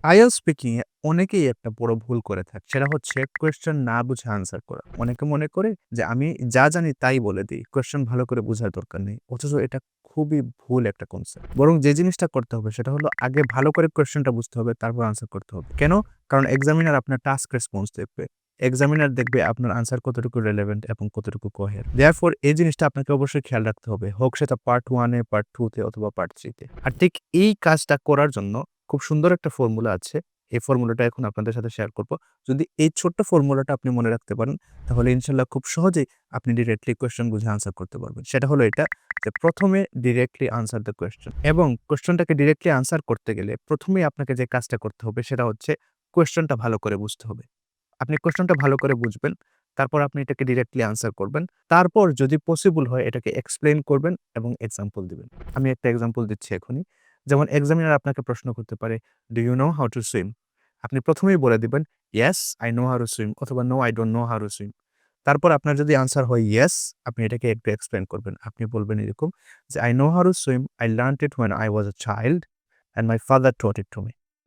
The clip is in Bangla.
IELTS স্পিকিং এ অনেকেই একটা বড় ভুল করে থাকে। সেটা হচ্ছে কোয়েশ্চেন না বুঝে আনসার করা। অনেকে মনে করে যে আমি যা জানি তাই বলে দেই। কোয়েশ্চেন ভালো করে বুঝার দরকার নেই। অথচ এটা খুবই ভুল একটা কনসেপ্ট। বরং যে জিনিসটা করতে হবে সেটা হলো আগে ভালো করে কোয়েশ্চেনটা বুঝতে হবে, তারপর আনসার করতে হবে। কেন? কারণ এক্সামিনার আপনার টাস্ক রেসপন্স দেখবে। এক্সামিনার দেখবে আপনার আনসার কতটুকু রেলেভেন্ট এবং কতটুকু কোহেরেন্ট। দেয়ারফর এই জিনিসটা আপনাকে অবশ্যই খেয়াল রাখতে হবে। হোক সেটা পার্ট 1 এ, পার্ট 2 তে অথবা পার্ট 3 তে। আর ঠিক এই কাজটা করার জন্য খুব সুন্দর একটা ফর্মুলা আছে। এই ফর্মুলাটা এখন আপনাদের সাথে শেয়ার করব। যদি এই ছোট্ট ফর্মুলাটা আপনি মনে রাখতে পারেন, তাহলে ইনশাআল্লাহ খুব সহজেই আপনি ডিরেক্টলি কোয়েশ্চেন বুঝে আনসার করতে পারবেন। সেটা হলো এটা যে ১ম এ ডিরেক্টলি আনসার দ্য কোয়েশ্চেন এবং কোয়েশ্চেনটাকে ডিরেক্টলি আনসার করতে গেলে ১ম এই আপনাকে যে কাজটা করতে হবে সেটা হচ্ছে কোয়েশ্চেনটা ভালো করে বুঝতে হবে। আপনি কোয়েশ্চেনটা ভালো করে বুঝবেন। তারপর আপনি এটাকে ডিরেক্টলি আনসার করবেন। তারপর যদি পসিবল হয় এটাকে এক্সপ্লেইন করবেন এবং এক্সাম্পল দিবেন। আমি একটা এক্সাম্পল দিচ্ছি এখনই। যেমন এক্সামিনার আপনাকে প্রশ্ন করতে পারে, "do you know how to swim?" আপনি ১ম এই বলে দিবেন, "yes, I know how to swim" অথবা "no, I don't know how to swim." তারপর আপনার যদি আনসার হয় ইয়েস, আপনি এটাকে একটু এক্সপ্লেইন করবেন। আপনি বলবেন এরকম যে, "I know how to swim. I learned it when I was a child and my father taught it to me."